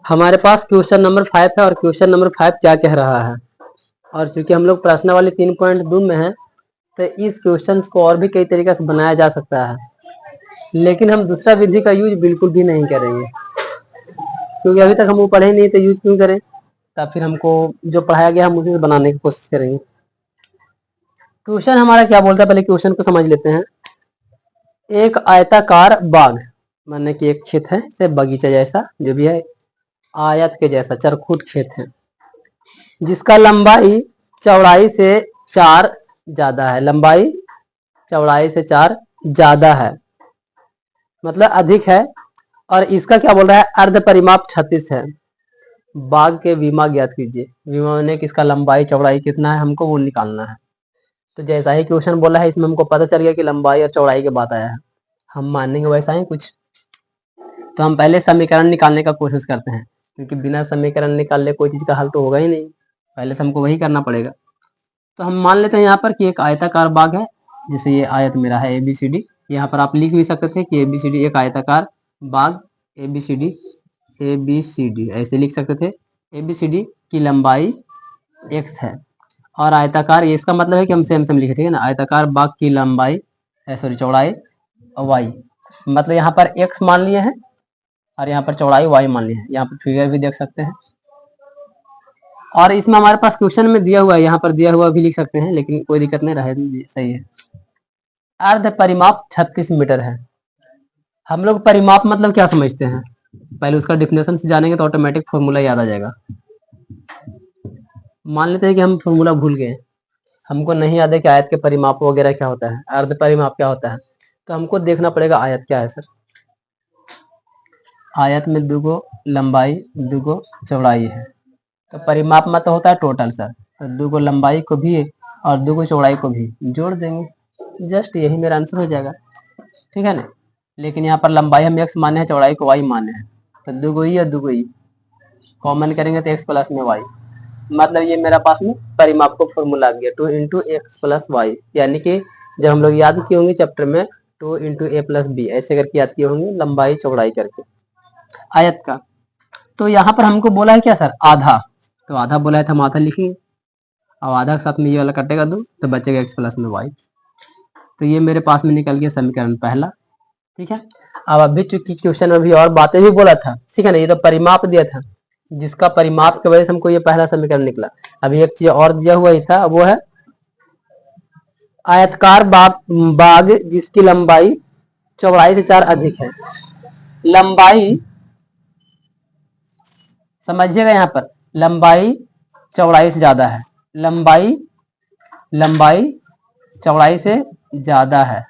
हमारे पास question number 5 है और क्वेश्चन नंबर 5 क्या कह रहा है। और चूंकि हम लोग प्रश्न वाले 3.2 में हैं तो इस क्वेश्चन को और भी कई तरीके से बनाया जा सकता है, लेकिन हम दूसरा विधि का यूज बिल्कुल भी नहीं करेंगे क्योंकि अभी तक हम वो पढ़े नहीं तो यूज क्यों करें। तब फिर हमको जो पढ़ाया गया हम उसी से बनाने की कोशिश करेंगे। क्वेश्चन हमारा क्या बोलता है, पहले क्वेश्चन को समझ लेते हैं। एक आयताकार बाग, माने कि एक खेत है से बगीचा जैसा जो भी है, आयत के जैसा चरखूट खेत है, जिसका लंबाई चौड़ाई से 4 ज्यादा है। लंबाई चौड़ाई से 4 ज्यादा है, मतलब अधिक है। और इसका क्या बोल रहा है, अर्ध परिमाप 36 है। बाग के विमा ज्ञात कीजिए। विमा ने किसका लंबाई चौड़ाई कितना है हमको वो निकालना है। तो जैसा ही क्वेश्चन बोला है इसमें हमको पता चल गया कि लंबाई और चौड़ाई की बात आया है, हम मानेंगे वैसा ही कुछ। तो हम पहले समीकरण निकालने का कोशिश करते हैं, क्योंकि बिना समीकरण निकाले कोई चीज का हल तो होगा ही नहीं, पहले तो हमको वही करना पड़ेगा। तो हम मान लेते हैं यहाँ पर कि एक आयताकार बाग है, जैसे ये आयत मेरा है ABCD। यहाँ पर आप लिख भी सकते थे कि ABCD एक आयताकार बाग, ABCD ऐसे लिख सकते थे। ABCD की लंबाई x है और आयताकार, ये इसका मतलब है कि हम सेम सेम लिखे, ठीक है ना। आयताकार बाग की लंबाई सॉरी चौड़ाई y, मतलब यहाँ पर x मान लिए हैं और यहाँ पर चौड़ाई y मान ली है। यहाँ पर फिगर भी देख सकते हैं और इसमें हमारे पास क्वेश्चन में दिया हुआ है, यहाँ पर दिया हुआ भी लिख सकते हैं, लेकिन कोई दिक्कत नहीं, रहे सही है। अर्ध परिमाप 36 मीटर है। हम लोग परिमाप मतलब क्या समझते हैं, पहले उसका डिफिनेशन से जानेंगे तो ऑटोमेटिक फॉर्मूला याद आ जाएगा। मान लेते हैं कि हम फॉर्मूला भूल गए, हमको नहीं याद है कि आयत के परिमाप वगैरह क्या होता है, अर्ध परिमाप क्या होता है। तो हमको देखना पड़ेगा आयत क्या है सर। आयत में 2 गो लंबाई 2 गो चौड़ाई है, तो परिमाप में तो होता है टोटल सर। तो 2 गो लंबाई को भी और 2 गो चौड़ाई को भी जोड़ देंगे, जस्ट यही मेरा आंसर हो जाएगा, ठीक है ना। लेकिन यहाँ पर लंबाई हम x माने हैं, चौड़ाई को y माने हैं, तो 2 गो ई और 2 गो ई कॉमन करेंगे तो x प्लस में y, मतलब ये मेरा पास में परिमाप को फॉर्मूला आ गया 2 इंटू एक्स प्लस वाई। यानी कि जब हम लोग याद किए होंगे चैप्टर में 2 इंटू ए प्लस बी ऐसे करके याद किए होंगे, लंबाई चौड़ाई करके आयत का। तो यहाँ पर हमको बोला है क्या सर, आधा, तो आधा बोला है तो हम आधा लिखेंगे। अब आधा के साथ में ये वाला कटेगा 2 तो बचेगा x प्लस में y। तो ये मेरे पास में निकल गया समीकरण पहला, ठीक है। अब अभी चूंकि क्वेश्चन में भी और बातें भी बोला था, ठीक है ना, ये तो परिमाप दिया था, जिसका परिमाप की वजह से हमको ये पहला समीकरण निकला। अभी एक चीज और दिया हुआ ही था, वो है आयतकार बाग जिसकी लंबाई चौड़ाई से 4 अधिक है। लंबाई समझिएगा, यहाँ पर लंबाई चौड़ाई से ज्यादा है, लंबाई चौड़ाई से ज्यादा है,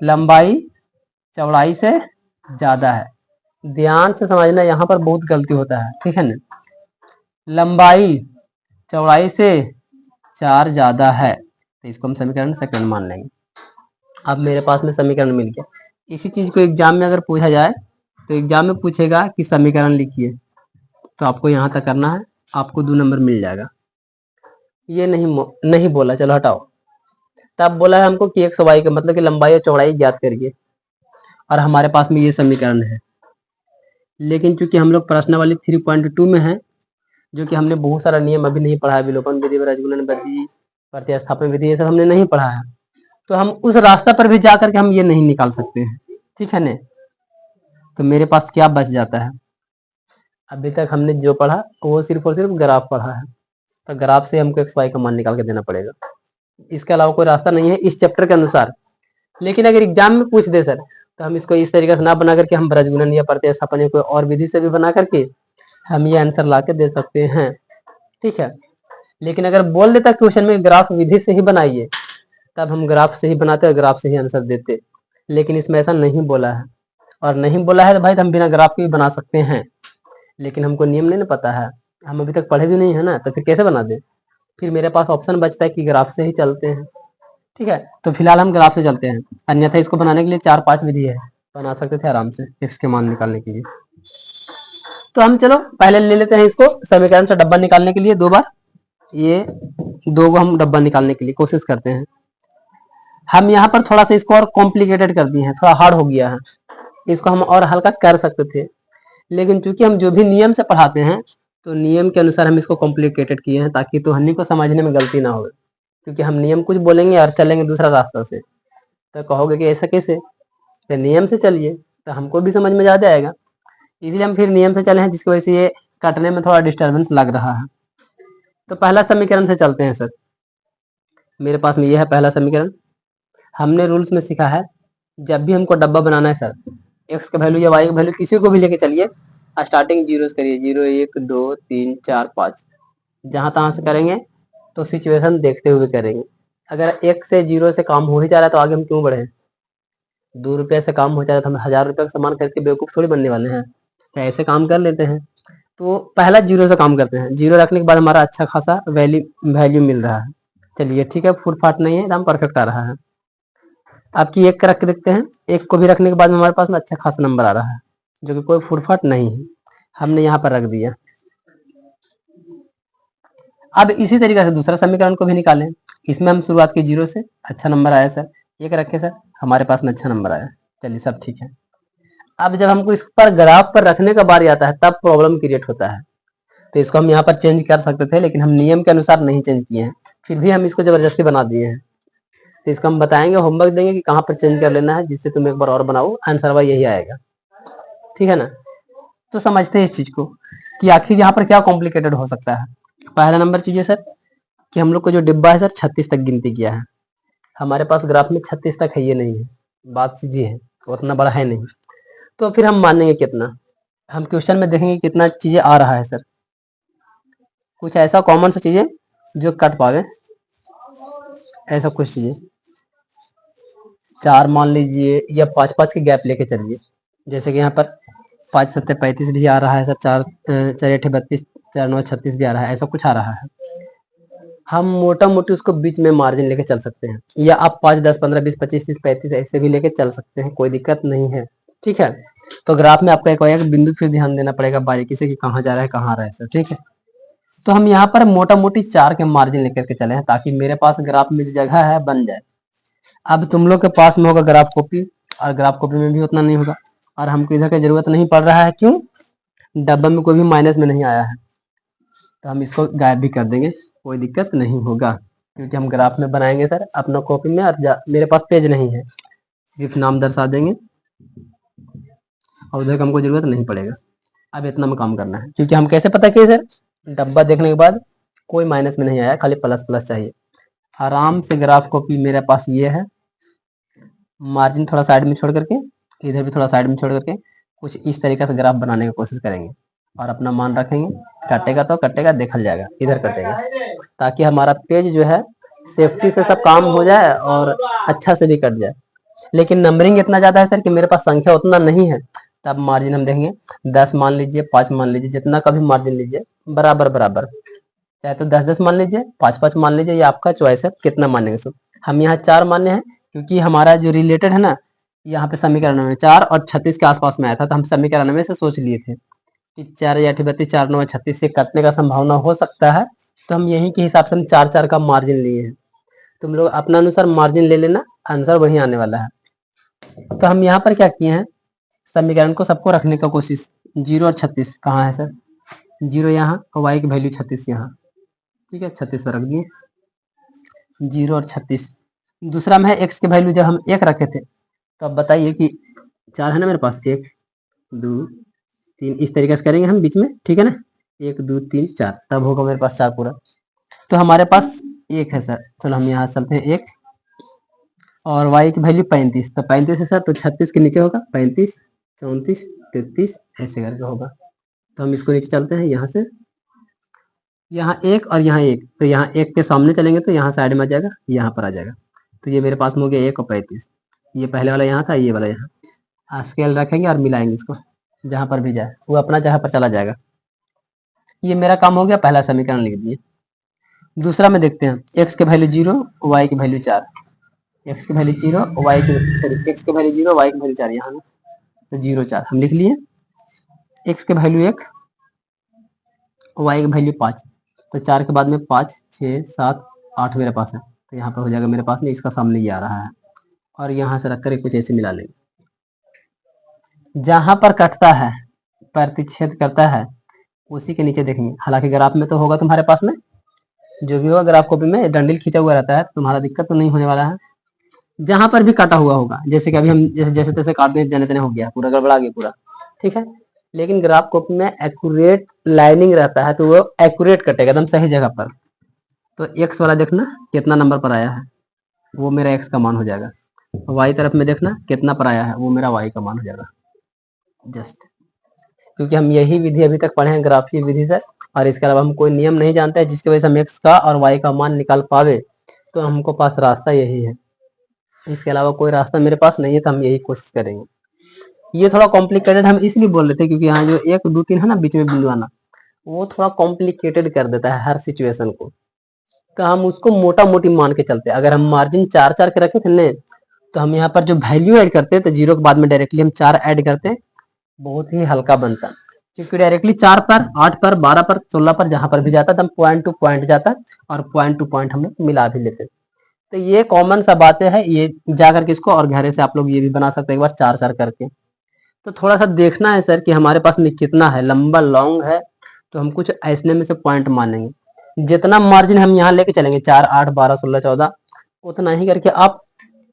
लंबाई चौड़ाई से ज्यादा है। ध्यान से समझना, यहाँ पर बहुत गलती होता है, ठीक है ना। लंबाई चौड़ाई से 4 ज्यादा है, तो इसको हम समीकरण सेकंड मान लेंगे। अब मेरे पास में समीकरण मिल गया। इसी चीज को एग्जाम में अगर पूछा जाए तो एग्जाम में पूछेगा कि समीकरण लिखिए, तो आपको यहाँ तक करना है, आपको 2 नंबर मिल जाएगा। ये नहीं बोला, चलो हटाओ। तब बोला है हमको कि x y का मतलब कि लंबाई और चौड़ाई ज्ञात करिए, और हमारे पास में ये समीकरण है। लेकिन चूंकि हम लोग प्रश्न वाली 3.2 में है, जो कि हमने बहुत सारा नियम अभी नहीं पढ़ा है, विलोपन विधि, रजगुणन विधि, प्रतिस्थापन विधि, ये सब हमने नहीं पढ़ा है, तो हम उस रास्ता पर भी जा करके हम ये नहीं निकाल सकते हैं, ठीक है ना। तो मेरे पास क्या बच जाता है, अभी तक हमने जो पढ़ा वो सिर्फ और सिर्फ ग्राफ पढ़ा है, तो ग्राफ से हमको एक्स वाई का मान निकाल के देना पड़ेगा, इसके अलावा कोई रास्ता नहीं है इस चैप्टर के अनुसार। लेकिन अगर एग्जाम में पूछ दे सर, तो हम इसको इस तरीके से ना बना करके हम ब्रजगुणन या प्रतिस्थापन या कोई और विधि से भी बना करके हम ये आंसर ला के दे सकते हैं, ठीक है। लेकिन अगर बोल देता क्वेश्चन में ग्राफ विधि से ही बनाइए, तब हम ग्राफ से ही बनाते और ग्राफ से ही आंसर देते। लेकिन इसमें ऐसा नहीं बोला है, और नहीं बोला है तो भाई हम बिना ग्राफ के भी बना सकते हैं, लेकिन हमको नियम नहीं ना पता है, हम अभी तक पढ़े भी नहीं है ना, तो फिर कैसे बना दे। फिर मेरे पास ऑप्शन बचता है कि ग्राफ से ही चलते हैं, ठीक है। तो फिलहाल हम ग्राफ से चलते हैं, अन्यथा इसको बनाने के लिए 4-5 विधि है, बना सकते थे आराम से एक्स के मान निकालने के लिए। तो हम चलो पहले ले लेते हैं इसको समीकरण से डब्बा निकालने के लिए 2 बार, ये 2 को हम डब्बा निकालने के लिए कोशिश करते हैं। हम यहाँ पर थोड़ा सा इसको और कॉम्प्लिकेटेड कर दिए हैं, थोड़ा हार्ड हो गया है, इसको हम और हल्का कर सकते थे, लेकिन चूंकि हम जो भी नियम से पढ़ाते हैं तो नियम के अनुसार हम इसको कॉम्प्लिकेटेड किए हैं ताकि तुहनी को समझने में गलती ना हो, क्योंकि हम नियम कुछ बोलेंगे और चलेंगे दूसरा रास्ता से तो कहोगे कि ऐसा कैसे, तो नियम से चलिए तो हमको भी समझ में ज़्यादा आएगा। इसलिए हम फिर नियम से चले हैं, जिसकी वजह से ये कटने में थोड़ा डिस्टर्बेंस लग रहा है। तो पहला समीकरण से चलते हैं सर। मेरे पास में ये है पहला समीकरण। हमने रूल्स में सीखा है जब भी हमको डब्बा बनाना है सर, एक्स का वैल्यू या वाई का वैल्यू किसी को भी लेके चलिए, स्टार्टिंग जीरो से करिए, 0 1 2 3 4 5, जहाँ तहाँ से करेंगे तो सिचुएशन देखते हुए करेंगे। अगर एक से 0 से काम हो ही जा रहा है तो आगे हम क्यों बढ़े। 2 रुपये से काम हो जा रहा है तो हम 1000 रुपये का सामान खरीद के बेवकूफ़ थोड़ी बनने वाले हैं, तो ऐसे काम कर लेते हैं। तो पहला 0 से काम करते हैं, 0 रखने के बाद हमारा अच्छा खासा वैल्यू मिल रहा है। चलिए ठीक है, फुट फाट नहीं है, एकदम परफेक्ट आ रहा है। आपकी एक रख के देखते हैं, एक को भी रखने के बाद में हमारे पास में अच्छा खासा नंबर आ रहा है जो कि कोई फुटफाट नहीं है, हमने यहाँ पर रख दिया। अब इसी तरीके से दूसरा समीकरण को भी निकालें। इसमें हम शुरुआत की 0 से, अच्छा नंबर आया सर, एक रखे सर, हमारे पास में अच्छा नंबर आया, चलिए सब ठीक है। अब जब हमको इस पर ग्राफ पर रखने का बारी आता है तब प्रॉब्लम क्रिएट होता है। तो इसको हम यहाँ पर चेंज कर सकते थे लेकिन हम नियम के अनुसार नहीं चेंज किए हैं, फिर भी हम इसको जबरदस्ती बना दिए हैं। तो इसको हम बताएंगे, होमवर्क देंगे कि कहाँ पर चेंज कर लेना है, जिससे तुम एक बार और बनाओ, आंसर वही यही आएगा, ठीक है ना। तो समझते हैं इस चीज को कि आखिर यहाँ पर क्या कॉम्प्लिकेटेड हो सकता है। पहला नंबर चीज है सर कि हम लोग को जो डिब्बा है सर 36 तक गिनती किया है, हमारे पास ग्राफ में 36 तक है ये नहीं है, बात सीधी है, उतना बड़ा है नहीं, तो फिर हम मानेंगे कितना। हम क्वेश्चन में देखेंगे कितना चीजें आ रहा है सर, कुछ ऐसा कॉमन सा चीजें जो कट पावे, ऐसा कुछ चीजें 4 मान लीजिए या 5 5 के गैप लेके चलिए। जैसे कि यहाँ पर 5 7 35 भी आ रहा है सर, 4 4 8 32, 4 9 36 भी आ रहा है, ऐसा कुछ आ रहा है। हम मोटा मोटी उसको बीच में मार्जिन लेके चल सकते हैं, या आप 5 10 15 20 25 30 35 ऐसे भी लेके चल सकते हैं, कोई दिक्कत नहीं है, ठीक है। तो ग्राफ में आपका एक बिंदु फिर ध्यान देना पड़ेगा बारीकी से कि कहाँ जा रहा है कहाँ आ रहा है सर, ठीक है। तो हम यहाँ पर मोटा मोटी 4 के मार्जिन लेकर के चले हैं ताकि मेरे पास ग्राफ में जो जगह है बन जाए। अब तुम लोग के पास में होगा ग्राफ कॉपी, और ग्राफ कॉपी में भी उतना नहीं होगा, और हमको इधर की जरूरत नहीं पड़ रहा है, क्यों, डब्बा में कोई भी माइनस में नहीं आया है, तो हम इसको गायब भी कर देंगे, कोई दिक्कत नहीं होगा, क्योंकि हम ग्राफ में बनाएंगे सर अपना कॉपी में, और मेरे पास पेज नहीं है, सिर्फ नाम दर्शा देंगे और उधर का हमको जरूरत नहीं पड़ेगा। अब इतना में काम करना है, क्योंकि हम कैसे पता किए सर, डब्बा देखने के बाद कोई माइनस में नहीं आया, खाली प्लस प्लस चाहिए। आराम से ग्राफ कॉपी मेरे पास ये है, मार्जिन थोड़ा साइड में छोड़ करके, इधर भी थोड़ा साइड में छोड़ करके कुछ इस तरीके से ग्राफ बनाने की कोशिश करेंगे और अपना मान रखेंगे, कटेगा तो कटेगा, देखल जाएगा, इधर कटेगा, ताकि हमारा पेज जो है सेफ्टी से सब काम हो जाए और अच्छा से भी कट जाए। लेकिन नंबरिंग इतना ज़्यादा है सर कि मेरे पास संख्या उतना नहीं है, तब मार्जिन हम देखेंगे 10 मान लीजिए, 5 मान लीजिए, जितना का भी मार्जिन लीजिए बराबर बराबर, चाहे तो 10 10 मान लीजिए, 5 5 मान लीजिए, ये आपका चॉइस है कितना मानेंगे। सो हम यहाँ 4 मान्य है, क्योंकि हमारा जो रिलेटेड है ना, यहाँ पे समीकरण में 4 और 36 के आसपास में आया था, तो हम समीकरण में से सोच लिए थे कि 4 या 32 4 9 36 से कटने का संभावना हो सकता है, तो हम यहीं के हिसाब से हम 4 4 का मार्जिन लिए हैं। तुम लोग अपना अनुसार मार्जिन ले लेना, आंसर वही आने वाला है। तो हम यहाँ पर क्या किए हैं, समीकरण को सबको रखने का कोशिश, 0 और 36 कहाँ है सर, 0 यहाँ और वाई की वैल्यू 36 यहाँ, ठीक है, 36 पर रख दिए, 0 और 36। दूसरा में है एक्स की वैल्यू, जब हम 1 रखे थे तो अब बताइए कि 4 है ना मेरे पास, 1 2 3, इस तरीके से करेंगे हम बीच में, ठीक है ना, 1 2 3 4, तब होगा मेरे पास 4 पूरा। तो हमारे पास 1 है सर, चलो हम यहाँ चलते हैं 1, और y की वैल्यू 35, तो 35 है सर, तो 36 के नीचे होगा 35 34 33 ऐसे करके होगा। तो हम इसको नीचे चलते हैं, यहाँ से यहाँ 1 और यहाँ 1, तो यहाँ 1 के सामने चलेंगे तो यहाँ साइड में आ जाएगा, यहाँ पर आ जाएगा, तो ये मेरे पास में हो गया 1 और 35, ये पहले वाला यहाँ था, ये वाला यहाँ, स्केल रखेंगे और मिलाएंगे इसको, जहाँ पर भी जाए वो अपना जहाँ पर चला जाएगा। ये मेरा काम हो गया, पहला समीकरण लिख दिए। दूसरा में देखते हैं, x की वैल्यू 0 y की वैल्यू 4, x की वैल्यू 0 y की सॉरी x की वैल्यू 0 y की वैल्यू 4, यहाँ तो 0 4 हम लिख लिए, x की वैल्यू 1 y की वैल्यू 5, तो 4 के बाद में 5 6 7 8 मेरे पास है, तो यहाँ पर हो जाएगा मेरे पास में, इसका सामने ये आ रहा है, और यहाँ से रख कर कुछ ऐसे मिला लेंगे, जहाँ पर कटता है प्रतिच्छेद करता है उसी के नीचे देखेंगे। हालांकि ग्राफ में तो होगा तुम्हारे पास में, जो भी होगा ग्राफ कॉपी में डंडिल खींचा हुआ रहता है, तुम्हारा दिक्कत तो नहीं होने वाला है। जहां पर भी काटा हुआ होगा, जैसे कि अभी हम जैसे जैसे तैसे काट दें, जने तने हो गया, पूरा गड़बड़ा गया पूरा, ठीक है। लेकिन ग्राफ कॉपी में एक्यूरेट लाइनिंग रहता है, तो वो एक्यूरेट कटेगा एकदम सही जगह पर। तो एक्स वाला देखना कितना नंबर पर आया है, वो मेरा एक्स का मान हो जाएगा। वाई तरफ में देखना कितना पर आया है, वो मेरा वाई का मान हो जाएगा। जस्ट क्योंकि हम यही विधि अभी तक पढ़े हैं ग्राफीय विधि से, और इसके अलावा हम कोई नियम नहीं जानते हैं जिसकी वजह से हम एक्स का और वाई का मान निकाल पावे, तो हमको पास रास्ता यही है। इसके अलावा कोई रास्ता मेरे पास नहीं है, तो हम यही कोशिश करेंगे। ये थोड़ा कॉम्प्लिकेटेड हम इसलिए बोल रहे थे क्योंकि यहाँ जो 1 2 3 है ना बीच में बिंदु आना, वो थोड़ा कॉम्प्लिकेटेड कर देता है हर सिचुएशन को, तो हम उसको मोटा मोटी मान के चलते हैं। अगर हम मार्जिन 4 4 के रखे थे ने, तो हम यहाँ पर जो वैल्यू ऐड करते तो 0 के बाद में डायरेक्टली हम 4 ऐड करते, बहुत ही हल्का बनता। क्योंकि डायरेक्टली 4 पर 8 पर 12 पर 16 पर जहां पर भी जाता था, हम पॉइंट टू पॉइंट जाता और पॉइंट टू पॉइंट हम लोग मिला भी लेते। तो ये कॉमन सा बातें है, ये जाकर के इसको और गहरे से आप लोग ये भी बना सकते हैं एक बार 4 4 करके। तो थोड़ा सा देखना है सर कि हमारे पास में कितना है, लंबा लॉन्ग है, तो हम कुछ ऐसने में से पॉइंट मानेंगे। जितना मार्जिन हम यहाँ लेके चलेंगे 4 8 12 16 14, उतना ही करके आप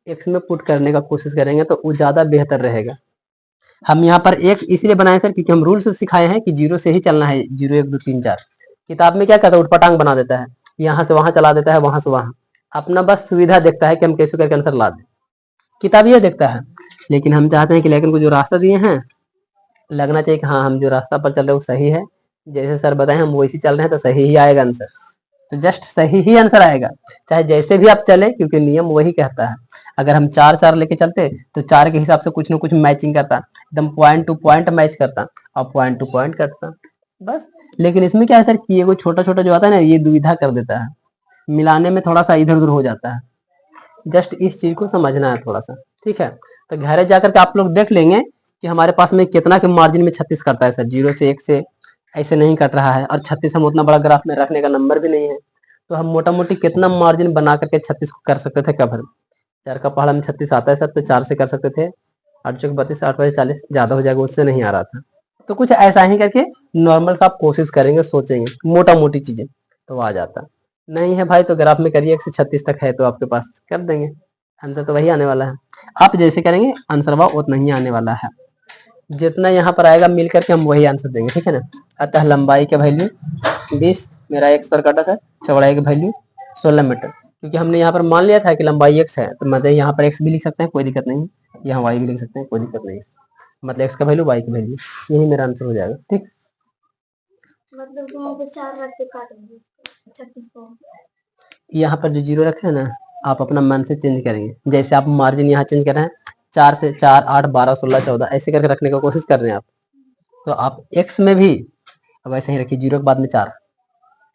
एक्स में पुट करने का कोशिश करेंगे, तो वो ज्यादा बेहतर रहेगा। हम यहाँ पर एक इसलिए बनाए सर क्योंकि हम रूल से सिखाए हैं कि 0 से ही चलना है, 0 1 2 3 4। किताब में क्या कहता है, उठपटांग बना देता है, यहाँ से वहां चला देता है, वहां से वहां। अपना बस सुविधा देखता है कि हम कैसे करके आंसर ला दें, किताब ये देखता है। लेकिन हम चाहते हैं कि लेकिन को जो रास्ता दिए हैं, लगना चाहिए कि हाँ हम जो रास्ता पर चल रहे हैं वो सही है, जैसे सर बताए हम वैसे चल रहे हैं, तो सही ही आएगा आंसर। तो जस्ट सही ही आंसर आएगा, चाहे जैसे भी आप चले, क्योंकि नियम वही कहता है। अगर हम 4 4 लेके चलते तो 4 के हिसाब से कुछ ना कुछ मैचिंग करता, एकदम पॉइंट टू पॉइंट मैच करता और पॉइंट टू पॉइंट करता बस। लेकिन इसमें क्या है सर कि ये कोई छोटा छोटा जो आता है ना, ये दुविधा कर देता है, मिलाने में थोड़ा सा इधर उधर हो जाता है। जस्ट इस चीज को समझना है थोड़ा सा, ठीक है। तो घर जाकर के आप लोग देख लेंगे कि हमारे पास में कितना के मार्जिन में 36 करता है सर, 0 से 1 से ऐसे नहीं कट रहा है, और 36 हम उतना बड़ा ग्राफ में रखने का नंबर भी नहीं है, तो हम मोटा मोटी कितना मार्जिन बना करके 36 को कर सकते थे कवर। 4 का पहाड़ा में 36 आता है सर, तो 4 से कर सकते थे। 8 चौक 32, 8 बजे 40 ज्यादा हो जाएगा, उससे नहीं आ रहा था। तो कुछ ऐसा ही करके नॉर्मल सा आप कोशिश करेंगे, सोचेंगे मोटा मोटी चीजें, तो आ जाता। नहीं है भाई तो ग्राफ में करिए 1 से 36 तक है तो आपके पास कर देंगे, आंसर तो वही आने वाला है। आप जैसे करेंगे आंसर वह उतना ही आने वाला है, जितना यहाँ पर आएगा मिल करके हम वही आंसर देंगे, ठीक है ना। अतः लंबाई का वैल्यू 20 मेरा एक्स पर काटा था, चौड़ाई की वैल्यू 16 मीटर। क्योंकि हमने यहाँ पर मान लिया था कि लंबाई एक्स है, तो मतलब यहाँ पर एक्स भी लिख सकते हैं, कोई दिक्कत नहीं। यहाँ वाई भी लिख सकते हैं, कोई दिक्कत नहीं। मतलब एक्स का वैल्यू वाई की वैल्यू, यही मेरा आंसर हो जाएगा, ठीक। मतलब तुम हमको 4 रख के काटेंगे 36 को। यहाँ पर जो 0 रखे हैं ना, आप अपना मन से चेंज करेंगे। जैसे आप मार्जिन यहाँ चेंज कर रहे हैं, 4 से 4 8 12 16 14 ऐसे करके रखने का कोशिश कर रहे हैं आप, तो आप एक्स में भी वैसे ही रखिए। 0 के बाद में 4,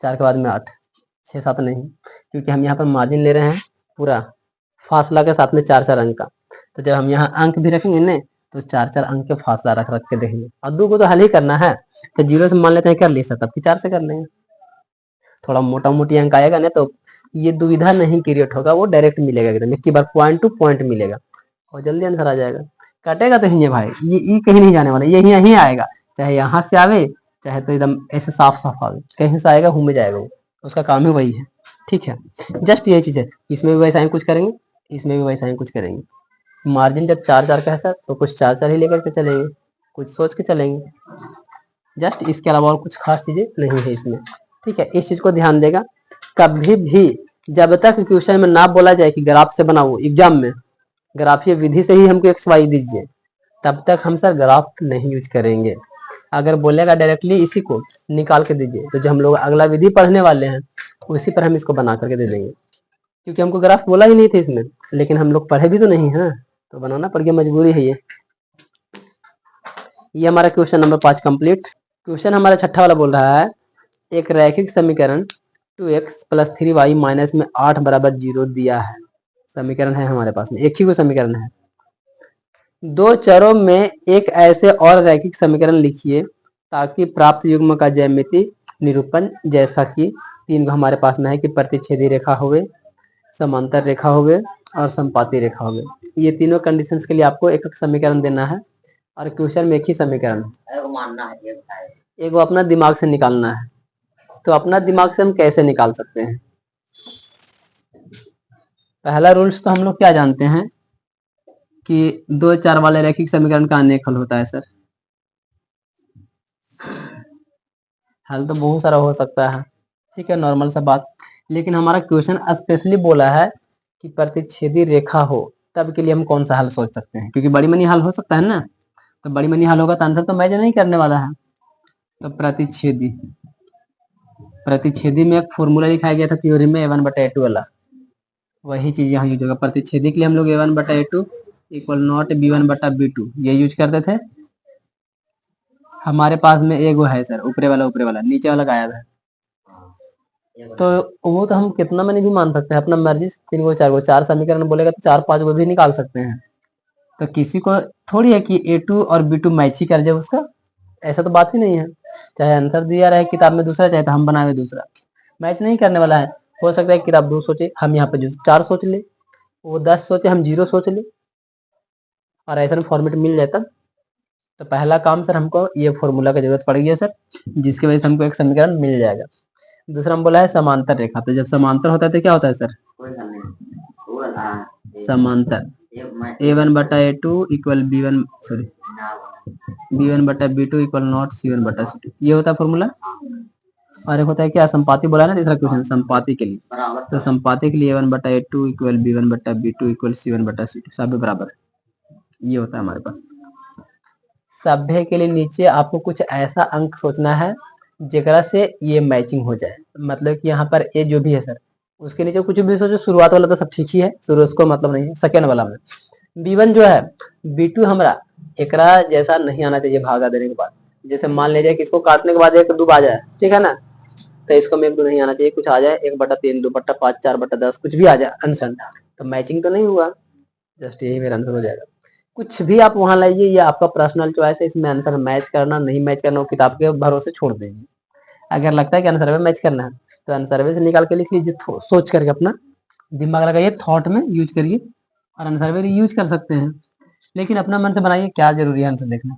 4 के बाद में 8, 6 7 नहीं, क्योंकि हम यहाँ पर मार्जिन ले रहे हैं पूरा फासला के साथ में 4 4 अंक का। तो जब हम यहाँ अंक भी रखेंगे ना, तो 4 4 अंक के फासला रख रख के देखेंगे, और 2 को तो हल ही करना है, तो 0 से मान लेते हैं कर ले सकता, फिर 4 से कर लेंगे। थोड़ा मोटा मोटी अंक आएगा ना, तो ये दुविधा नहीं क्रिएट होगा, वो डायरेक्ट मिलेगा एकदम, एक बार पॉइंट टू पॉइंट मिलेगा और जल्दी आंसर आ जाएगा। कटेगा तो ही है भाई, ये कहीं नहीं जाने वाला, ये यहीं आएगा, चाहे यहाँ से आवे चाहे तो एकदम ऐसे साफ साफ आवे, कहीं से आएगा घूम जाएगा, वो उसका काम ही वही है, ठीक है। जस्ट यही चीज है, इसमें भी वैसा ही कुछ करेंगे, इसमें भी वैसा ही कुछ करेंगे। मार्जिन जब 4 4 का है सर, तो कुछ 4 4 ही लेकर के चलेंगे, कुछ सोच के चलेंगे। जस्ट इसके अलावा और कुछ खास चीजें नहीं है इसमें, ठीक है। इस चीज को ध्यान देगा, कभी भी जब तक क्वेश्चन में ना बोला जाए कि ग्राफ से बनाओ, एग्जाम में ग्राफीय विधि से ही हमको एक्स वाई दीजिए, तब तक हम सर ग्राफ नहीं यूज करेंगे। अगर बोलेगा डायरेक्टली इसी को निकाल के दीजिए, तो जो हम लोग अगला विधि पढ़ने वाले हैं उसी पर हम इसको बना करके दे देंगे, क्योंकि हमको ग्राफ बोला ही नहीं था इसमें, लेकिन हम लोग पढ़े भी तो नहीं है, तो बनाना पड़ गया, मजबूरी है ये हमारा क्वेश्चन नंबर 5 कंप्लीट। क्वेश्चन हमारा छठा वाला बोल रहा है, एक रैखिक समीकरण 2x + 3y - में 8 = 0 दिया है। समीकरण है हमारे पास में, एक ही को समीकरण है। दो चरों में एक ऐसे और रैखिक समीकरण लिखिए ताकि प्राप्त युग्म का ज्यामिति निरूपण, जैसा कि 3 हमारे पास में है कि प्रतिच्छेदी रेखा होवे, समांतर रेखा होवे और संपाती रेखा होवे। ये तीनों कंडीशंस के लिए आपको एक एक समीकरण देना है, और क्वेश्चन में एक ही समीकरण मानना है, एक वो अपना दिमाग से निकालना है। तो अपना दिमाग से हम कैसे निकाल सकते हैं? पहला रूल्स तो हम लोग क्या जानते हैं कि 2 4 वाले रैखिक समीकरण का अनेक हल होता है सर। हल तो बहुत सारा हो सकता है, ठीक है, नॉर्मल सा बात। लेकिन हमारा क्वेश्चन स्पेशली बोला है कि प्रतिच्छेदी रेखा हो, तब के लिए हम कौन सा हल सोच सकते हैं, क्योंकि बड़ी मनी हल हो सकता है ना, तो बड़ी मनी हल होगा तो आंसर तो मैच नहीं करने वाला है। तो प्रतिच्छेदी, प्रतिच्छेदी में एक फॉर्मूला लिखाया गया था थ्योरी में a1/a2 वाला, वही चीज यहाँ यूज होगा। प्रतिच्छेदी के लिए हम लोग a1/a2 इक्वल नॉट b1/b2 ये यूज करते थे। हमारे पास में एगो है सर, ऊपरे वाला नीचे वाला गायब है, तो वो तो हम कितना मैंने भी मान सकते हैं अपना मर्जी। 3 4 4 समीकरण बोलेगा तो 4 5 वो भी निकाल सकते हैं। तो किसी को थोड़ी है कि A2 और B2 मैच ही कर जाए उसका, ऐसा तो बात ही नहीं है। चाहे आंसर दिया रहे किताब में दूसरा, चाहे तो हम बनाए दूसरा, मैच नहीं करने वाला है। हो सकता है किताब 2 सोचे, हम यहाँ पे 4 सोच ले, वो 10 सोचे, हम 0 सोच ले, और ऐसा फॉर्मेट मिल जाए तब। तो पहला काम सर हमको ये फॉर्मूला की जरूरत पड़ेगी है सर, जिसकी वजह से हमको एक समीकरण मिल जाएगा। दूसरा हम बोला है समांतर रेखा, तो जब समांतर होता है तो क्या होता है सर? समांतर a1/a2 equal b1 sorry b1/b2 equal not c1/c2, ये होता है फॉर्मूला। और एक होता है क्या, संपाति बोला ना तीसरा क्वेश्चन, संपाति के लिए, तो संपाति के लिए a1/a2 equal b1/b2 equal c1/c2 सब बराबर, ये होता है हमारे पास। सभ्य के लिए नीचे आपको कुछ ऐसा अंक सोचना है जेकरा से ये मैचिंग हो जाए, मतलब कि यहाँ पर ए जो भी है सर, उसके नीचे कुछ भी सोचो, शुरुआत वाला तो सब ठीक ही है, शुरू उसको मतलब नहीं है। सेकेंड वाला में b1 जो है, b2 हमारा एकरा जैसा नहीं आना चाहिए भागा देने के बाद। जैसे मान लीजिए कि इसको काटने के बाद 1 2 आ जाए, ठीक है ना, तो इसको में 1 2 नहीं आना चाहिए, कुछ आ जाए 1/3 2/5 4/10 कुछ भी आ जाए अनसन, तो मैचिंग तो नहीं हुआ। जस्ट यही मेरा आंसर हो जाएगा। कुछ भी आप वहां लाइए, ये आपका पर्सनल चॉइस है, इसमें आंसर मैच करना नहीं मैच करना वो किताब के भरोसे छोड़ दीजिए। अगर लगता है कि आंसर में मैच करना है तो आंसर से निकाल के लिख लीजिए, सोच करके अपना दिमाग लगाइए, थॉट में यूज करिए, और आंसर यूज कर सकते हैं। लेकिन अपना मन से बनाइए, क्या जरूरी है आंसर देखना।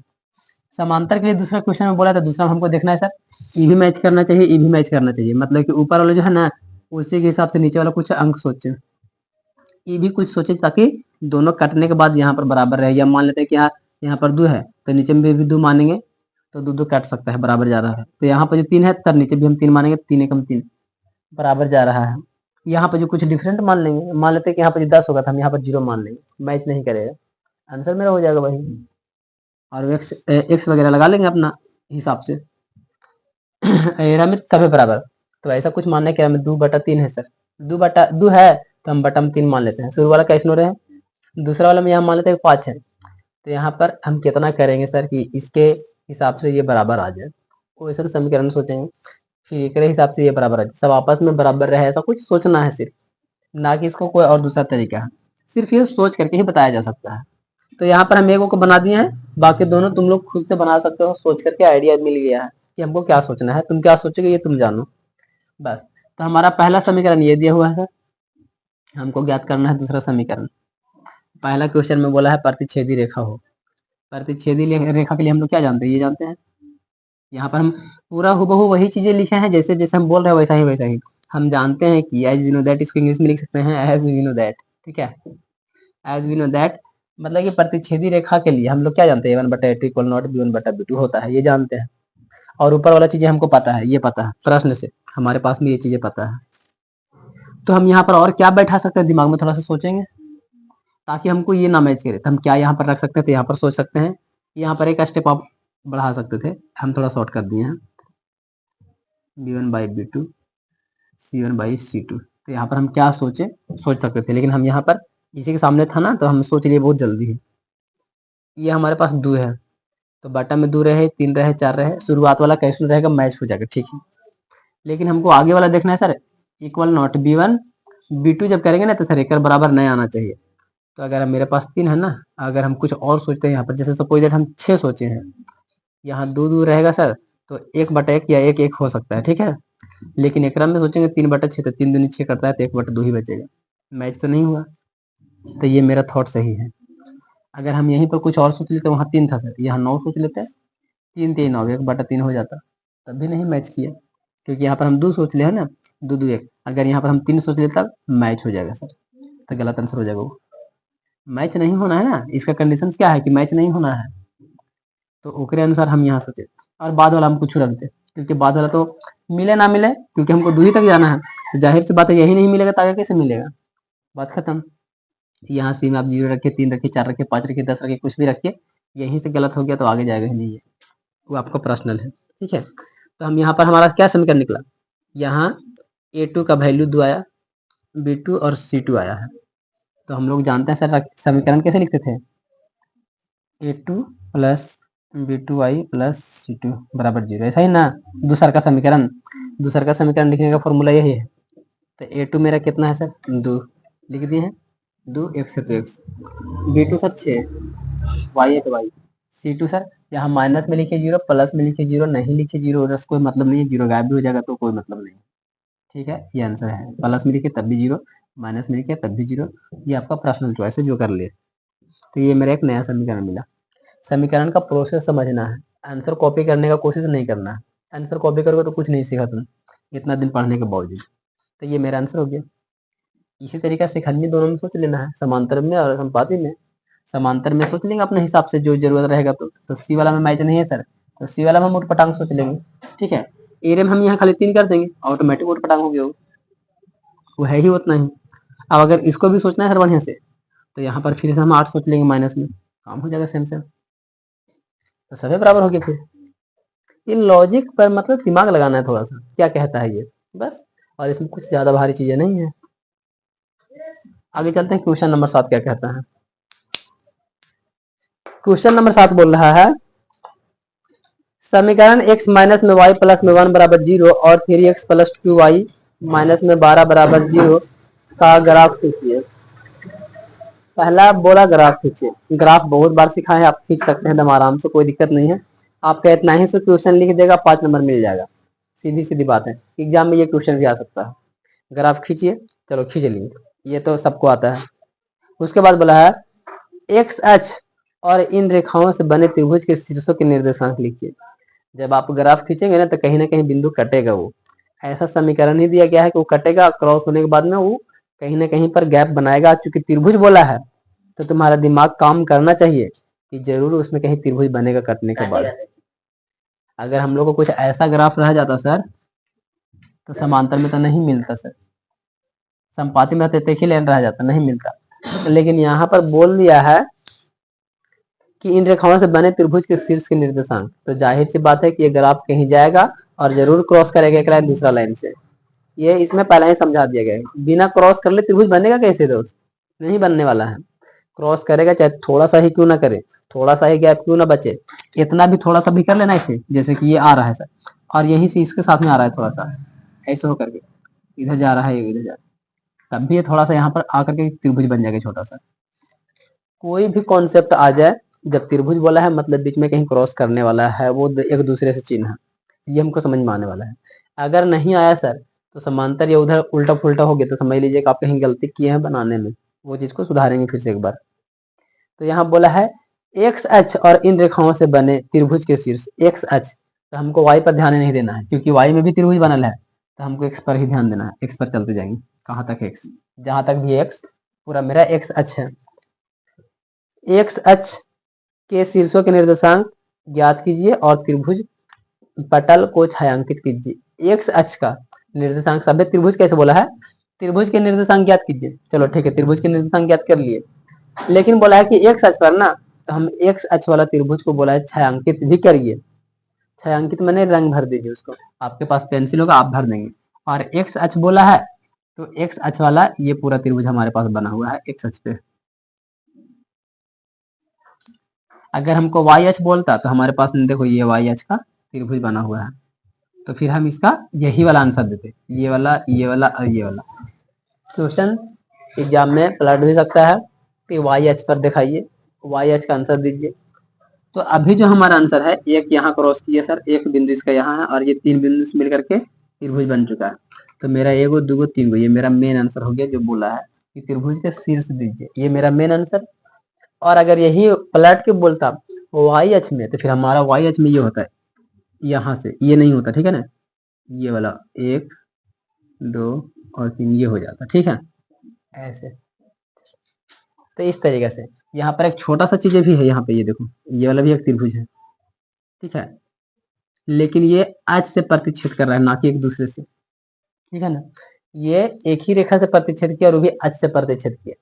समांतर के लिए दूसरा क्वेश्चन में बोला था, दूसरा हमको देखना है सर, ई भी मैच करना चाहिए, ई भी मैच करना चाहिए, मतलब कि ऊपर वाला जो है ना उसी के हिसाब से नीचे वाला कुछ अंक सोचे, ई भी कुछ सोचे, ताकि दोनों कटने के बाद यहाँ पर बराबर रहे। या मान लेते हैं कि यहाँ पर 2 है तो नीचे में भी 2 मानेंगे, तो 2 2 कट सकता है, बराबर जा रहा है। तो यहाँ पर जो 3 है तब नीचे भी हम 3 मानेंगे, 3 एकम 3 बराबर जा रहा है। यहाँ पर जो कुछ डिफरेंट मान लेंगे, मान लेते हैं कि यहाँ पर जो 10 होगा था हम यहाँ पर 0 मान लेंगे, मैच नहीं करेगा, आंसर मेरा हो जाएगा वही। और एक्स वगैरह लगा लेंगे अपना हिसाब से। एरा में सभी बराबर, तो ऐसा कुछ मानना है कि हमें 2/3 है सर, 2 है तो हम बटा में 3 मान लेते हैं। शुरू वाला कैसे हो रहे हैं, दूसरा वाला में यहाँ मान लेते हैं 5 है, तो यहाँ पर हम कितना करेंगे सर कि इसके हिसाब से ये बराबर आ जाए, क्वेश्चन समीकरण सोचेंगे, फिर एक हिसाब से ये बराबर आ जाए, सब आपस में बराबर रहे, ऐसा कुछ सोचना है सिर्फ, ना कि इसको कोई और दूसरा तरीका है, सिर्फ ये सोच करके ही बताया जा सकता है। तो यहाँ पर हम एक को बना दिए हैं, बाकी दोनों तुम लोग खुद से बना सकते हो, सोच करके आइडिया मिल गया है कि हमको क्या सोचना है, तुम क्या सोचोगे ये तुम जानो बस। तो हमारा पहला समीकरण ये दिया हुआ है, हमको ज्ञात करना है दूसरा समीकरण। पहला क्वेश्चन में बोला है प्रतिच्छेदी रेखा हो, प्रतिच्छेदी रेखा के लिए हम लोग क्या जानते हैं, ये जानते हैं। यहाँ पर हम पूरा हुबहू वही चीजें लिखे हैं, जैसे जैसे हम बोल रहे हैं वैसा ही हम जानते हैं कि एज वी नो दैट, इसको इंग्लिश में लिख सकते हैं एज वी नो दैट, ठीक है, एज वी नो दैट, मतलब कि प्रतिच्छेदी रेखा के लिए हम लोग क्या जानते हैं, 1/2 इक्वल नॉट b1/b2 होता है, ये जानते हैं। और ऊपर वाला चीजें हमको पता है, ये पता है प्रश्न से हमारे पास में ये चीजें पता है। तो हम यहाँ पर और क्या बैठा सकते हैं, दिमाग में थोड़ा सा सोचेंगे ताकि हमको ये ना मैच करे, तो हम क्या यहाँ पर रख सकते हैं, तो यहाँ पर सोच सकते हैं, यहाँ पर एक स्टेप आप बढ़ा सकते थे, हम थोड़ा शॉर्ट कर दिए हैं, b1/b2 c1/c2। तो यहाँ पर हम क्या सोचे, सोच सकते थे, लेकिन हम यहाँ पर इसी के सामने था ना, तो हम सोच लिए बहुत जल्दी है। ये हमारे पास 2 है, तो बटा में 2 रहे, 3 रहे, 4 रहे, शुरुआत वाला कैसे रहेगा, मैच हो जाएगा, ठीक है। लेकिन हमको आगे वाला देखना है सर, इक्वल नॉट b1/b2 जब करेंगे ना तो सर एक बराबर नहीं आना चाहिए। तो अगर मेरे पास 3 है ना, अगर हम कुछ और सोचते हैं यहाँ पर, जैसे सपोज दैट हम 6 सोचे हैं, यहाँ 2 2 रहेगा सर, तो 1/1 या 1 1 हो सकता है, ठीक है। लेकिन एक में सोचेंगे 3/6, तो 3 दूनी 6 करता है, तो 1/2 ही बचेगा, मैच तो नहीं हुआ। तो ये मेरा थॉट सही है। अगर हम यहीं पर कुछ और सोच लेते, वहाँ 3 था सर, यहाँ 9 सोच लेते, 3 3 9 1/3 हो जाता, तब भी नहीं मैच किया, क्योंकि यहाँ पर हम 2 सोच ले है ना, 2 2 1, अगर यहाँ पर हम 3 सोच लेते तब मैच हो जाएगा सर, तो गलत आंसर हो जाएगा वो। मैच नहीं होना है ना, इसका कंडीशन क्या है कि मैच नहीं होना है, तो ओकरे अनुसार हम यहाँ सोचे, और बाद वाला हम कुछ रखते, क्योंकि बाद वाला तो मिले ना मिले, क्योंकि हमको 2 ही तक जाना है, तो जाहिर सी बात है यही नहीं मिलेगा तो आगे कैसे मिलेगा, बात खत्म। यहाँ सी में आप 0 रखे, 3 रखे, 4 रखे, 5 रखे, 10 रखे, कुछ भी रखिए, यहीं से गलत हो गया तो आगे जाएगा ही नहीं है, वो आपका पर्सनल है, ठीक है। तो हम यहाँ पर हमारा क्या समीकरण निकला, यहाँ A2 का वैल्यू 2 आया, B2 और C2 आया है, तो हम लोग जानते हैं सर समीकरण कैसे लिखते थे, A2 plus B2i plus C2 बराबर 0, ऐसा ही ना दूसरा का समीकरण, दूसरा का समीकरण लिखने का फॉर्मूला यही है। तो A2 मेरा कितना है सर, 2 लिख दिए हैं, 2 x है तो x, B2 सर 6, y है तो y, C2 सर यहाँ माइनस में लिखे 0, प्लस में लिखे 0, नहीं लिखे 0, बस कोई मतलब नहीं है, 0 गायब भी हो जाएगा तो कोई मतलब नहीं, ठीक है, ये आंसर है। प्लस में लिखे तब भी 0, माइनस में लिखे तब भी 0, ये आपका पर्सनल चॉइस है जो कर ले। तो ये मेरा एक नया समीकरण मिला। समीकरण का प्रोसेस समझना है, आंसर कॉपी करने का कोशिश नहीं करना है, आंसर कॉपी करोगे तो कुछ नहीं सीखा तुम इतना दिन पढ़ने के बावजूद। तो ये मेरा आंसर हो गया। इसी तरीका से खंडी दोनों में सोच लेना है, समांतर में और संपाती में। समांतर में सोच लेंगे अपने हिसाब से जो जरूरत रहेगा, तो सी वाला में मैच नहीं है सर, तो सी वाला में हम उठपटांग सोच लेंगे, ठीक है। एरिया में हम यहाँ खाली 3 कर देंगे, ऑटोमेटिक उठपटांग हो गया, वो है ही उतना ही। अब अगर इसको भी सोचना है सर बढ़िया से, तो यहाँ पर फिर से हम 8 सोच लेंगे माइनस में, काम हो जाएगा सेम सेम, तो सभी बराबर हो गए। फिर इन लॉजिक पर मतलब दिमाग लगाना है थोड़ा सा, क्या कहता है ये, बस, और इसमें कुछ ज्यादा भारी चीजें नहीं है। आगे चलते हैं, क्वेश्चन नंबर 7 क्या कहता है। क्वेश्चन नंबर 7 बोल रहा है, समीकरण x माइनस में y प्लस में 1 बराबर 0 और 3x प्लस 2y माइनस में 12 बराबर 0 का ग्राफ खींचिए। पहला बोला ग्राफ खींचिए, ग्राफ बहुत बार सिखाया है, आप खींच सकते हैं एकदम आराम से, कोई दिक्कत नहीं है। आपका इतना ही से क्वेश्चन लिख देगा, 5 नंबर मिल जाएगा, सीधी सीधी बात है, एग्जाम में ये क्वेश्चन भी आ सकता है। ग्राफ खींचिए, चलो खींच लिए, ये तो सबको आता है। उसके बाद बोला है एक्स अक्ष और इन रेखाओं से बने त्रिभुज के शीर्षों के निर्देशांक लिखिए। जब आप ग्राफ खींचेंगे ना, तो कहीं ना कहीं बिंदु कटेगा, वो ऐसा समीकरण ही दिया गया है कि वो कटेगा, क्रॉस होने के बाद में वो कहीं ना कहीं पर गैप बनाएगा। चूंकि त्रिभुज बोला है, तो तुम्हारा दिमाग काम करना चाहिए कि जरूर उसमें कहीं त्रिभुज बनेगा कटने के बाद। अगर हम लोग को कुछ ऐसा ग्राफ रह जाता सर, तो समांतर में तो नहीं मिलता सर, संपाती में एक ही लाइन रह जाता, नहीं मिलता। लेकिन यहाँ पर बोल दिया है कि इन रेखाओं से बने त्रिभुज के शीर्ष के निर्देशांक, तो जाहिर सी बात है कि ये ग्राफ कहीं जाएगा और जरूर क्रॉस करेगा एक लाइन दूसरा लाइन से। ये इसमें पहले ही समझा दिया गया है, बिना क्रॉस कर ले त्रिभुज बनेगा कैसे दोस्त, नहीं बनने वाला है। क्रॉस करेगा चाहे थोड़ा सा ही क्यों ना करे, थोड़ा सा ही गैप क्यों ना बचे, इतना भी थोड़ा सा भी कर लेना इसे, जैसे कि ये आ रहा है सर, और यहीं से इसके साथ में आ रहा है थोड़ा सा, ऐसे होकर के इधर जा रहा है, इधर जा रहा है, तब भी ये थोड़ा सा यहाँ पर आकर के त्रिभुज बन जाएगा छोटा सा। कोई भी कॉन्सेप्ट आ जाए, जब त्रिभुज बोला है मतलब बीच में कहीं क्रॉस करने वाला है, वो एक दूसरे से चिन्ह है, ये हमको समझ में आने वाला है। अगर नहीं आया सर, तो समांतर या उधर उल्टा फुल्टा हो गया, तो समझ लीजिए कि आप कहीं गलती किए हैं बनाने में, वो चीज को सुधारेंगे फिर से एक बार। तो यहाँ बोला है एक्स अक्ष और इन रेखाओं से बने त्रिभुज के शीर्ष, एक्स अक्ष, तो हमको वाई पर ध्यान नहीं देना है, क्योंकि वाई में भी त्रिभुज बनल है, तो हमको एक्स पर ही ध्यान देना है। एक्स पर चलते जाएंगे, कहाँ तक एक्स, जहां तक भी एक्स, पूरा मेरा एक्स अक्ष है। एक्स अक्ष के शीर्षों के निर्देशांक ज्ञात कीजिए और त्रिभुज पटल को छायांकित कीजिए। एक्स अक्ष का निर्देशांक, सभ्य त्रिभुज कैसे बोला है, त्रिभुज के निर्देशांक ज्ञात कीजिए। चलो ठीक है, त्रिभुज के निर्देशांक ज्ञात कर लिए, लेकिन बोला है कि एक्स अक्ष पर ना, तो हम एक्स अक्ष वाला त्रिभुज को बोला है छायांकित भी करिए। छायांकित मैंने रंग भर दीजिए उसको, आपके पास पेंसिल होगा आप भर देंगे। और एक्स अक्ष बोला है, तो एक्स अक्ष वाला ये पूरा त्रिभुज हमारे पास बना हुआ है एक्स अक्ष पे। अगर हमको वाई अक्ष बोलता, तो हमारे पास देखो ये वाई अक्ष का त्रिभुज बना हुआ है, तो फिर हम इसका यही वाला आंसर देते, ये वाला, ये वाला और ये वाला। क्वेश्चन एग्जाम में पलट भी सकता है कि वाई अक्ष पर दिखाइए, वाई अक्ष का आंसर दीजिए। तो अभी जो हमारा आंसर है, एक यहाँ क्रॉस किया सर, एक बिंदु इसका यहाँ है, और ये 3 बिंदु से मिलकर के त्रिभुज बन चुका है। तो मेरा एगो दूगो तीन गो, ये मेरा मेन आंसर हो गया, जो बोला है कि त्रिभुज के शीर्ष दीजिए, ये मेरा मेन आंसर। और अगर यही पलट के बोलता वाई अक्ष में, तो फिर हमारा वाई अक्ष में ये होता है, यहाँ से ये नहीं होता, ठीक है ना, ये वाला 1 2 और 3 ये हो जाता, ठीक है, ऐसे। तो इस तरीके से यहाँ पर एक छोटा सा चीजें भी है, यहाँ पे ये देखो, ये वाला भी एक त्रिभुज है, ठीक है, लेकिन ये अक्ष से प्रतिच्छेद कर रहा है, ना कि एक दूसरे से, ठीक है ना। ये एक ही रेखा से प्रतिच्छेद किया और वो भी अक्ष से प्रतिच्छेद किया,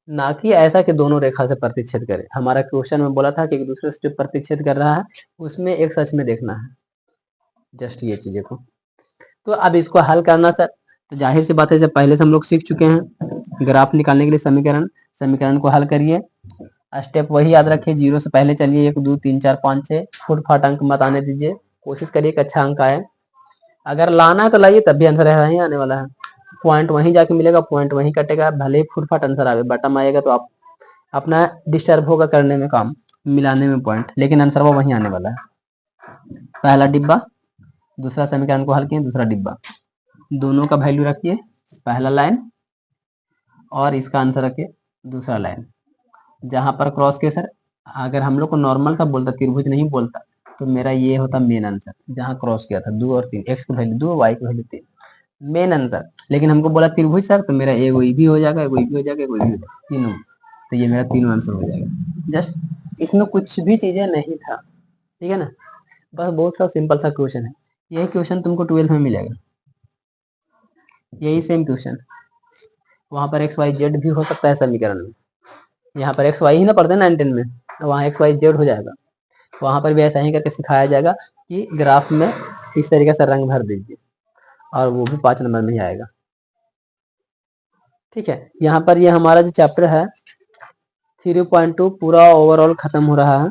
ना कि ऐसा कि दोनों रेखा से प्रतिच्छेद करे। हमारा क्वेश्चन में बोला था कि एक दूसरे से जो प्रतिच्छेद कर रहा है उसमें एक सच में देखना है, जस्ट ये चीजें को। तो अब इसको हल करना सर, तो जाहिर सी बात है, जब पहले से हम लोग सीख चुके हैं ग्राफ निकालने के लिए समीकरण को हल करिए। स्टेप वही याद रखिए, 0 से पहले चलिए, 1 2 3 4 5 6 फुटफाट अंक मत आने दीजिए, कोशिश करिए कि अच्छा अंक आए। अगर लाना है तो लाइए, तब भी आंसर यही आने वाला है, पॉइंट वहीं जाके मिलेगा, पॉइंट वहीं कटेगा, भले ही फुटफाट आंसर आवे, बटम आएगा तो आप अपना डिस्टर्ब होगा करने में, काम मिलाने में पॉइंट, लेकिन आंसर वो वहीं आने वाला है। पहला डिब्बा, दूसरा समीकरण को हल किए, दूसरा डिब्बा, दोनों का वैल्यू रखिए, पहला लाइन और इसका आंसर रखिए दूसरा लाइन। जहां पर क्रॉस के सर, अगर हम लोग को नॉर्मल सा बोलता, त्रिभुज नहीं बोलता, तो मेरा ये होता मेन आंसर, जहां क्रॉस किया था 2 और 3, एक्स की वैल्यू 2 वाई की वैल्यू 3, मेन आंसर। लेकिन हमको बोला त्रिभुज सर, तो मेरा एक वही भी हो जाएगा, एक वही भी हो जाएगा, एक वही भी हो जाएगा, तीनों, तो ये मेरा तीनों आंसर हो जाएगा। जस्ट इसमें कुछ भी चीजें नहीं था, ठीक है ना, बस बहुत सा सिंपल सा क्वेश्चन है। यही क्वेश्चन तुमको 12th में मिलेगा, यही सेम क्वेश्चन। वहां पर एक्स वाई जेड भी हो सकता है समीकरण में, यहाँ पर एक्स वाई ही ना पढ़ते ना 9 में, वहाँ एक्स वाई जेड हो जाएगा, वहां पर भी ऐसा ही करके सिखाया जाएगा कि ग्राफ में इस तरीके से रंग भर दीजिए, और वो भी 5 नंबर में ही आएगा, ठीक है। यहाँ पर ये हमारा जो चैप्टर है 3.2 पूरा ओवरऑल खत्म हो रहा है।